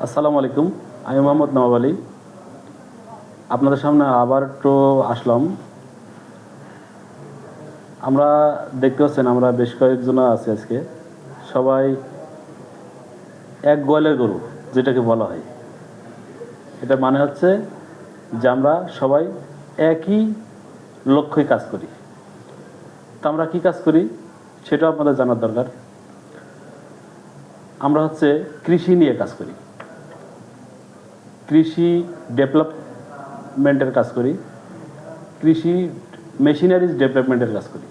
আসসালামু আলাইকুম। আমি মোহাম্মদ নওয়াব আলী। আপনাদের সামনে আবার একটু আসলাম। আমরা দেখতে পাচ্ছেন আমরা বেশ কয়েকজন আছি আজকে। সবাই এক গোয়ালের গরু, যেটাকে বলা হয়। এটা মানে হচ্ছে যে আমরা সবাই একই লক্ষ্যে কাজ করি। তা আমরা কী কাজ করি সেটাও আপনাদের জানার দরকার। আমরা হচ্ছে কৃষি নিয়ে কাজ করি, কৃষি ডেভেলপমেন্টের কাজ করি, কৃষি মেশিনারিজ ডেভেলপমেন্টের কাজ করি।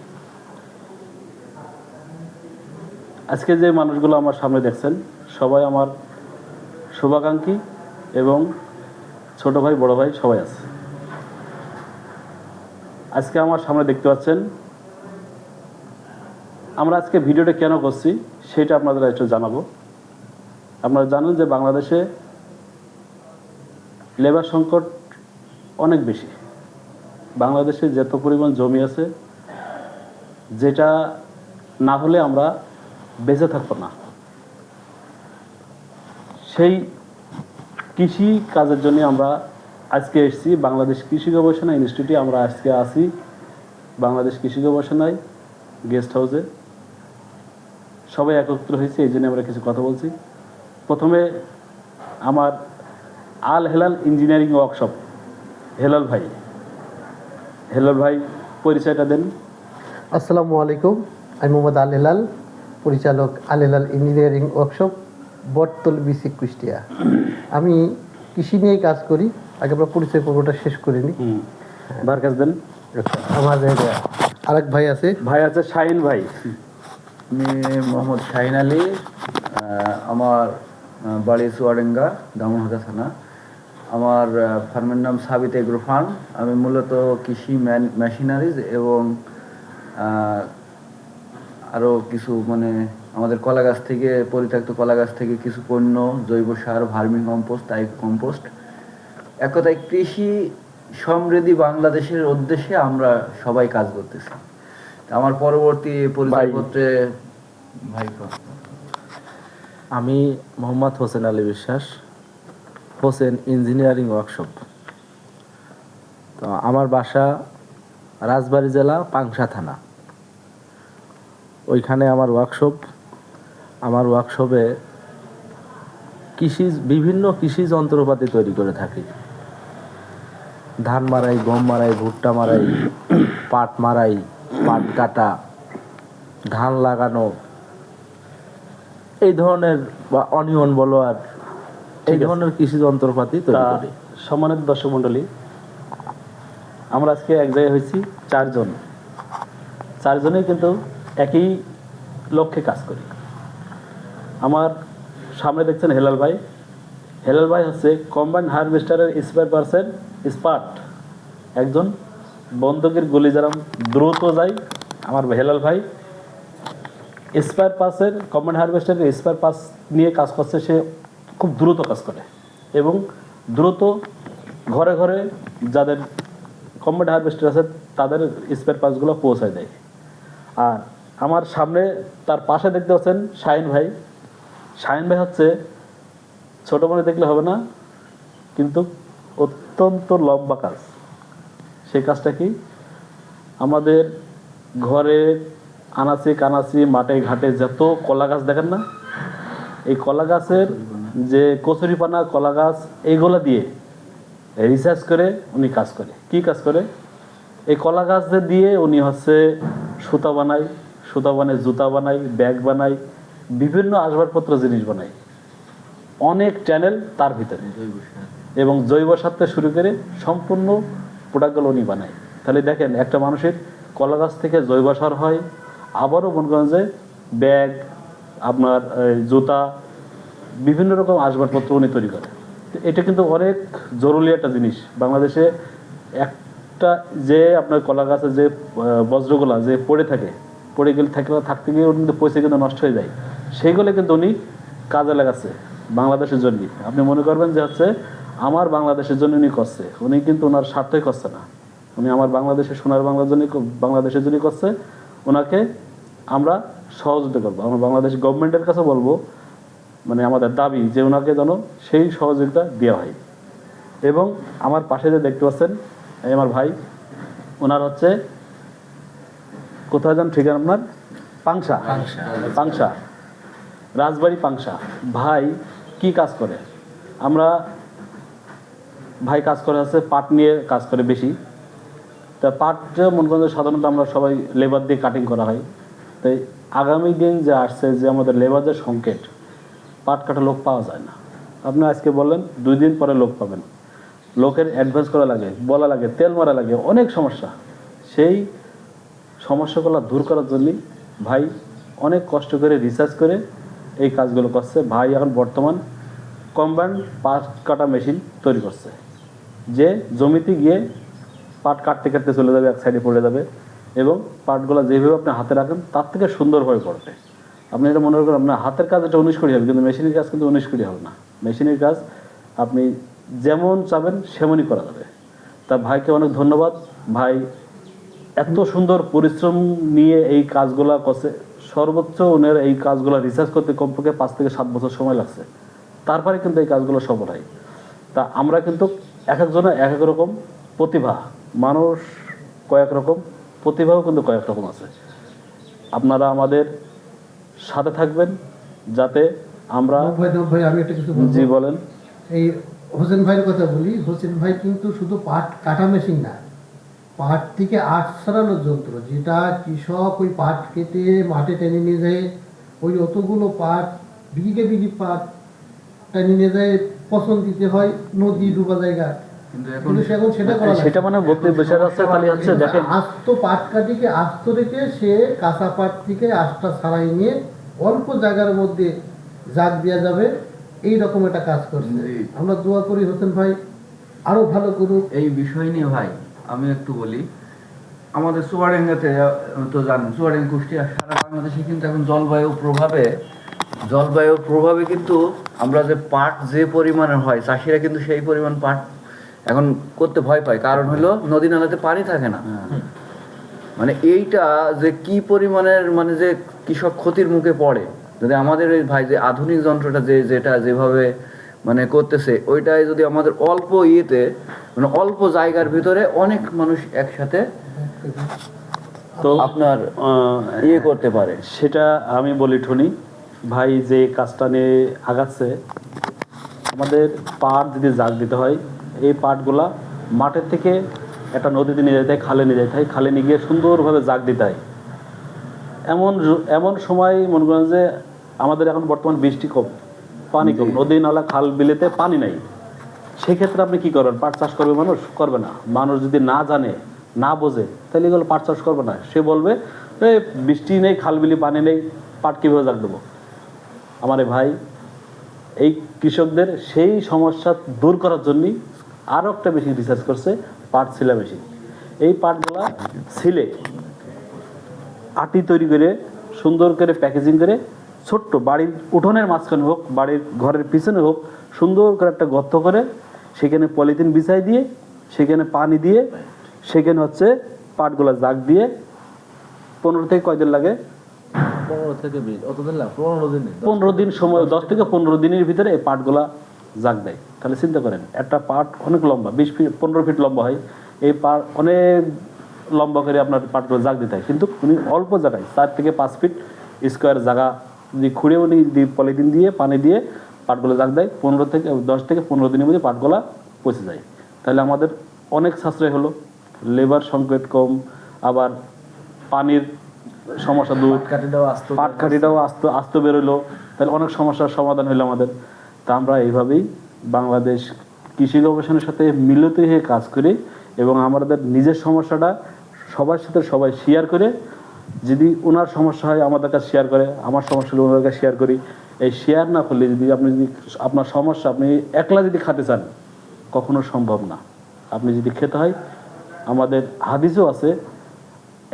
আজকে যে মানুষগুলো আমার সামনে দেখছেন সবাই আমার শুভাকাঙ্ক্ষী এবং ছোট ভাই বড় ভাই সবাই আছে। আজকে আমার সামনে দেখতে পাচ্ছেন, আমরা আজকে ভিডিওটা কেন করছি সেটা আপনাদের একটু জানাবো। আপনারা জানেন যে বাংলাদেশে লেবার সংকট অনেক বেশি। বাংলাদেশে যত পরিমাণ জমি আছে, যেটা না হলে আমরা বেঁচে থাকবো না। সেই কৃষি কাজের জন্য আমরা আজকে এসেছি বাংলাদেশ কৃষি গবেষণা ইনস্টিটিউটে। আমরা আজকে আসি বাংলাদেশ কৃষি গবেষণায় গেস্ট হাউসে। সবাই একত্র হয়েছে, এই জন্য আমরা কিছু কথা বলছি। প্রথমে আমার আল হেলাল ইঞ্জিনিয়ারিং ওয়ার্কশপ হেলাল ভাই পরিচয়টা দেন। আসসালামু আলাইকুম, আমি মোহাম্মদ আল হেলাল, পরিচালক আল হেলাল ইঞ্জিনিয়ারিং ওয়ার্কশপ, বটতল বিসি কুষ্টিয়া। আমি কৃষি নিয়ে কাজ করি। আগে আমরা পরিচয় পর্বটা শেষ করে নিই। ভার কাজ দেন। আমাদের আরেক ভাই আছে শাহিন ভাই। আমি মোহাম্মদ শাহিন আলী, আমার বাড়ি চুয়াডাঙ্গা, দামোহদা থানা। আমার ফার্মের নাম সাবিত এগ্রো ফার্ম। আমি মূলত কৃষি মেশিনারিজ এবং আরও কিছু আমাদের কলা গাছ থেকে, পরিত্যক্ত কলা গাছ থেকে কিছু পণ্য, জৈব সার, ভার্মি কম্পোস্ট, কম্পোস্ট, এক কথায় কৃষি সমৃদ্ধি বাংলাদেশের উদ্দেশ্যে আমরা সবাই কাজ করতেছি। আমার পরবর্তী পরিচয়পত্রে ভাই। আমি মোহাম্মদ হোসেন আলী বিশ্বাস, হোসেন ইঞ্জিনিয়ারিং ওয়ার্কশপ। তো আমার বাসা রাজবাড়ী জেলা, পাংশা থানা। ওইখানে আমার ওয়ার্কশপ। আমার ওয়ার্কশপে বিভিন্ন কৃষি যন্ত্রপাতি তৈরি করে থাকি। ধান মারাই, গম মারাই, ভুট্টা মারাই, পাট মারাই, পাট কাটা, ধান লাগানো, এই ধরনের, বা অনিয়ন বলো, আর এই ধরনের কৃষি যন্ত্রপাতি তৈরি করি। সম্মানিত দর্শক মণ্ডলী, আমরা আজকে এক জায়গায় হয়েছি চারজনেই কিন্তু একই লক্ষ্যে কাজ করি। আমার সামনে দেখছেন হেলাল ভাই হচ্ছে কম্বাইন্ড হারভেস্টারের স্পার্ট, একজন বন্দুকের গুলি যেরকম দ্রুত যায়, আমার হেলাল ভাই স্পার পাসের কম্বাইন্ড হারভেস্টারের স্পার পাস নিয়ে কাজ করছে। সে খুব দ্রুত কাজ করে এবং দ্রুত ঘরে ঘরে যাদের কম্বাইন্ড হারভেস্টার আছে তাদের স্পেয়ার পাসগুলো পৌঁছায় দেয়। আর আমার সামনে তার পাশে দেখতে পাচ্ছেন শাহিন ভাই হচ্ছে ছোটো মনে দেখলে হবে না, কিন্তু অত্যন্ত লম্বা কাজ। সেই কাজটা কি, আমাদের ঘরে আনাচি কানাচি, মাঠে ঘাটে যত কলা গাছ দেখেন না, এই কলা গাছের যে কচুরিপানা, কলা গাছ, এইগুলো দিয়ে রিসার্চ করে উনি কাজ করে। কি কাজ করে? এই কলা গাছদের দিয়ে উনি হচ্ছে সুতা বানায়, জুতা বানায়, ব্যাগ বানায়, বিভিন্ন আসবাবপত্র জিনিস বানায়। অনেক চ্যানেল তার ভিতরে, এবং জৈব সার থেকে শুরু করে সম্পূর্ণ প্রোডাক্টগুলো উনি বানায়। তাহলে দেখেন, একটা মানুষের কলা গাছ থেকে জৈব সার হয়, আবারও মনে করেন যে ব্যাগ, আপনার জুতা, বিভিন্ন রকম আসবাবপত্র উনি তৈরি করে। এটা কিন্তু অনেক জরুরি একটা জিনিস বাংলাদেশে। একটা যে আপনার কলা গাছের যে বজ্রগুলা যে পড়ে গেলে থাকতে গিয়ে উনি কিন্তু পয়সা কিন্তু নষ্ট হয়ে যায়, সেইগুলো কিন্তু উনি কাজে লাগাচ্ছে বাংলাদেশের জন্য। আপনি মনে করবেন যে হচ্ছে আমার বাংলাদেশের জন্য উনি করছে, উনি কিন্তু ওনার স্বার্থই করছে না, উনি আমার বাংলাদেশের সোনার বাংলাদেশের জন্য করছে। ওনাকে আমরা সহযোগিতা করবো। আমরা বাংলাদেশ গভর্নমেন্টের কাছে বলবো মানে আমাদের দাবি যে ওনাকে যেন সেই সহযোগিতা দেওয়া হয়। এবং আমার পাশে যে দেখতে পাচ্ছেন এই আমার ভাই, ওনার হচ্ছে কোথায় যান ঠিকানা আপনার? পাংশা, পাংশা, রাজবাড়ি পাংশা। ভাই কি কাজ করে? আমরা ভাই কাজ করে হচ্ছে পাট নিয়ে কাজ করে বেশি। তা পাট যে মনে করেন যে সাধারণত আমরা সবাই লেবার দিয়ে কাটিং করা হয়। তাই আগামী দিন যে আসছে যে আমাদের লেবার যে সংকট, পাট কাটা লোক পাওয়া যায় না। আপনি আজকে বললেন 2 দিন পরে লোক পাবেন, লোকের অ্যাডভান্স করা লাগে, বলা লাগে, তেল মারা লাগে, অনেক সমস্যা। সেই সমস্যাগুলো দূর করার জন্যই ভাই অনেক কষ্ট করে রিসার্চ করে এই কাজগুলো করছে। ভাই এখন বর্তমান কম্বাইন্ড পাট কাটা মেশিন তৈরি করছে, যে জমিতে গিয়ে পাট কাটতে কাটতে চলে যাবে, এক সাইডে পড়ে যাবে এবং পাটগুলো যেভাবে আপনি হাতে রাখেন তার থেকে সুন্দরভাবে পড়বে। আপনি এটা মনে করেন আপনার হাতের কাজ এটা 19 কোটি হবে, কিন্তু মেশিনের কাজ কিন্তু 19 কোটি হবে না। মেশিনের কাজ আপনি যেমন চাবেন সেমনই করা যাবে। তা ভাইকে অনেক ধন্যবাদ। ভাই এত সুন্দর পরিশ্রম নিয়ে এই কাজগুলো করছে। সর্বোচ্চ ওনার এই কাজগুলো রিসার্চ করতে কমপক্ষে 5 থেকে 7 বছর সময় লাগছে, তারপরে কিন্তু এই কাজগুলো সফল হয়। তা আমরা কিন্তু এক একজনের এক এক রকম প্রতিভা, মানুষ কয়েক রকম, প্রতিভাও কিন্তু কয়েক রকম আছে। আপনারা আমাদের সাথে থাকবেন যাতে আমরা ভাই আমি একটা কিছু বলবো। জি বলেন। এই হোসেন ভাইয়ের কথা বলি। হোসেন ভাই কিন্তু শুধু পাট কাটা মেশিন না, পাট থেকে আখ ছাড়ানোর যন্ত্র, যেটা কৃষক ওই পাট কেটে মাঠে টেনে নিয়ে যায়, ওই অতগুলো পাট বিঘে বিঘে পাট টেনে নিয়ে যায়, পছন্দ দিতে হয় নদী ডুবা জায়গা, কিন্তু সে এখন সেটা করা সেটা মানে বলতে বিষয় আছে খালি হচ্ছে দেখেন আস্ত পাট কাটিকে আস্ত রেখে সে কাঁচা পাট থেকে আঁশটা ছাড়াই নিয়ে অল্প জায়গার মধ্যে জাগ দেওয়া যাবে, এই রকম একটা কাজ করছে। আমরা দোয়া করি হোসেন ভাই আরো ভালো করুক। এই বিষয় নিয়ে ভাই আমি একটু বলি। আমাদের চুয়াডাঙ্গাতে তো জানেন, চুয়াডাঙ্গা কুষ্টিয়া সারা বাংলাদেশে কিন্তু এখন জলবায়ুর প্রভাবে কিন্তু আমরা যে পাট যে পরিমাণে হয়, চাষিরা কিন্তু সেই পরিমাণ পাট এখন করতে ভয় পায়। কারণ হলো নদী নালাতে পানি থাকে না। মানে এইটা যে কি পরিমাণের মানে যে কৃষক ক্ষতির মুখে পড়ে, যদি আমাদের এই ভাই যে আধুনিক যন্ত্রটা যেটা যেভাবে মানে করতেছে, ওইটাই যদি আমাদের অল্প ইয়েতে মানে অল্প জায়গার ভিতরে অনেক মানুষ একসাথে তো আপনার ইয়ে করতে পারে। সেটা আমি বলি ঠুনি ভাই যে কাজটা নিয়ে আগাচ্ছে। আমাদের পাট যদি জাগ দিতে হয়, এই পাটগুলা মাঠের থেকে একটা নদীতে নিয়ে যেতে হয়, খালে নিয়ে যেতে হয়, খালে নিয়ে গিয়ে সুন্দরভাবে জাগ দিতে হয়। এমন সময় মনে করেন যে আমাদের এখন বর্তমান বৃষ্টি কম, পানি কম, নদী নালা খাল বিলেতে পানি নাই। সেক্ষেত্রে আপনি কি করবেন? পাট চাষ করবে মানুষ? করবে না। মানুষ যদি না জানে, না বোঝে, তাহলে এগুলো পাট চাষ করবে না। সে বলবে এই বৃষ্টি নেই, খাল বিলে পানি নেই, পাট কীভাবে জাগ দেবো? আমার ভাই এই কৃষকদের সেই সমস্যা দূর করার জন্যই আরও একটা বেশি রিসার্চ করছে, পাট ছিলা মেশিন। এই পাটগুলা ছিলে আটি তৈরি করে সুন্দর করে প্যাকেজিং করে ছোট্ট বাড়ির উঠোনের মাঝখানে হোক, বাড়ির ঘরের পিছনে হোক, সুন্দর করে একটা গর্ত করে সেখানে পলিথিন বিছাই দিয়ে, সেখানে পানি দিয়ে, সেখানে হচ্ছে পাটগুলা জাগ দিয়ে 15 থেকে কয়দিন লাগে? 15 থেকে 20 অতদিন লাগে, 15 দিন 15 দিন সময়, 10 থেকে 15 দিনের ভিতরে এই পাটগুলা জাগ দেয়। তাহলে চিন্তা করেন, একটা পাট অনেক লম্বা, 20 ফিট 15 ফিট লম্বা হয়। এই পাট অনেক লম্বা করে আপনার পাটগুলো জাগ দিতে হয়, কিন্তু উনি অল্প জায়গায় 4 থেকে 5 ফিট স্কোয়ার জায়গা যদি খুঁড়ে উনি পলিথিন দিয়ে পানি দিয়ে পাটগুলো জাগ দেয়, 10 থেকে 15 দিনের মধ্যে পাটগুলা পচে যায়। তাহলে আমাদের অনেক সাশ্রয় হলো, লেবার সংকট কম, আবার পানির সমস্যা দূর, পাটকাঠিটাও আস্ত বেরোলো, তাহলে অনেক সমস্যার সমাধান হলো আমাদের। তা আমরা এইভাবেই বাংলাদেশ কৃষি গবেষণার সাথে মিলিত হয়ে কাজ করি এবং আমাদের নিজের সমস্যাটা সবার সাথে সবাই শেয়ার করে, যদি ওনার সমস্যা হয় আমাদের কাছে শেয়ার করে, আমার সমস্যা হলে ওনার কাছে শেয়ার করি। এই শেয়ার না করলে যদি আপনার সমস্যা আপনি একলা যদি খেতে চান, কখনো সম্ভব না। আপনি যদি খেতে হয়, আমাদের হাদিসও আছে,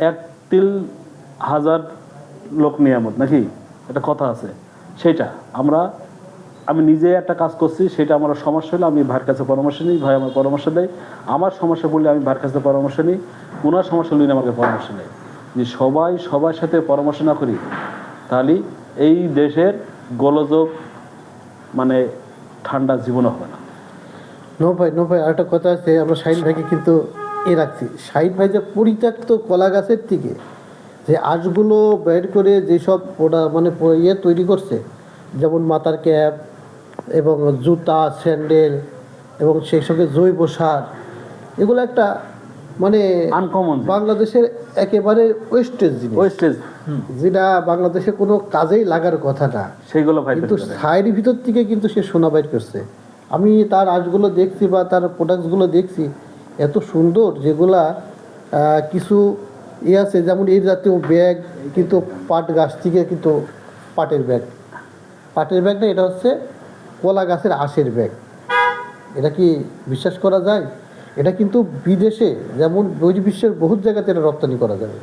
1 তিল 1000 লোক নিয়ামত, নাকি একটা কথা আছে। সেটা আমি নিজে একটা কাজ করছি, সেটা আমার সমস্যা হলে আমি ভাইয়ের কাছে পরামর্শ নিই, ভাই আমার পরামর্শ দেয়। আমার সমস্যা পড়লে আমি ভাইয়ের কাছে পরামর্শ নিই, ওনার সমস্যা হলে আমাকে পরামর্শ নেয়। যে সবাই সবার সাথে পরামর্শ না করি, তাহলে এই দেশের গোলযোগ মানে ঠান্ডা জীবনও হবে না। নো ভাই আরেকটা কথা আছে, আমরা শাহিন ভাইকে কিন্তু রাখছি। শাহিন ভাই যে পরিত্যক্ত কলা গাছের থেকে যে আঁশগুলো বের করে যেসব ওটা মানে ইয়ে তৈরি করছে, যেমন মাথার ক্যাপ এবং জুতা, স্যান্ডেল এবং সেই সঙ্গে জৈব সার, এগুলো একটা মানে আনকমন বাংলাদেশের একেবারে ওয়েস্টেজ জিনিস, ওয়েস্টেজ, যেটা বাংলাদেশে কোনো কাজেই লাগার কথা না, সেইগুলো ভাই কিন্তু সাইডের ভিতর থেকে কিন্তু সে সোনা বাইর করছে। আমি তার আঁশগুলো দেখছি বা তার প্রোডাক্টসগুলো দেখছি, এত সুন্দর, যেগুলা কিছু আছে, যেমন এই জাতীয় ব্যাগ কিন্তু পাট গাছ থেকে কিন্তু পাটের ব্যাগ না, এটা হচ্ছে কলা গাছের আঁশের ব্যাগ। এটা কি বিশ্বাস করা যায়? এটা কিন্তু বিদেশে যেমন বহির্বিশ্বের বহুত জায়গাতে এটা রপ্তানি করা যাবে।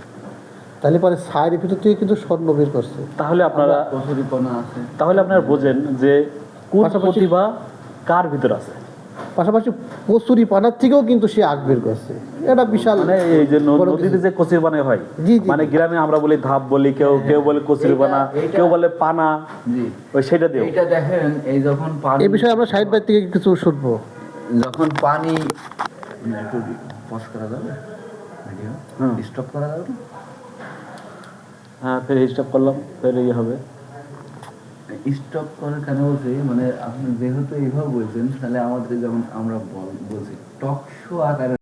তাহলে পরে সাইডের ভিতর থেকে কিন্তু স্বর্ণ বের করছে। তাহলে আপনারা কচুরিপনা আছে। তাহলে আপনারা বোঝেন যে কোন পাশাপাশি- প্রতিভা কার ভিতর আছে। পাশাপাশি কচুরি পানার থেকেও কিন্তু সে আগ বের করছে, এটা বিশাল মানে এই যে বড় নদীতে কিছু। যে কচুরি পানা হয়, জি, মানে গ্রামে আমরা বলি ধাপ বলি, কেউ বলে কচুরি পানা, কেউ বলে পানা, জি, ওই সেটা দিও। এইটা দেখেন, এই যখন পানি, এই বিষয়ে আমরা সাহিদ ভাই থেকে কিছু শুনবো। যখন পানি একটু পজ করা যাবে, ভিডিও হুম। স্টপ করা যাবে না? হ্যাঁ, ফের স্টপ করলাম, ফের ইয়ে হবে। স্টপ করে কেন বলছি, মানে আপনি যেহেতু এইভাবে বলছেন, তাহলে আমাদের যেমন আমরা বলছি টক শো আকারে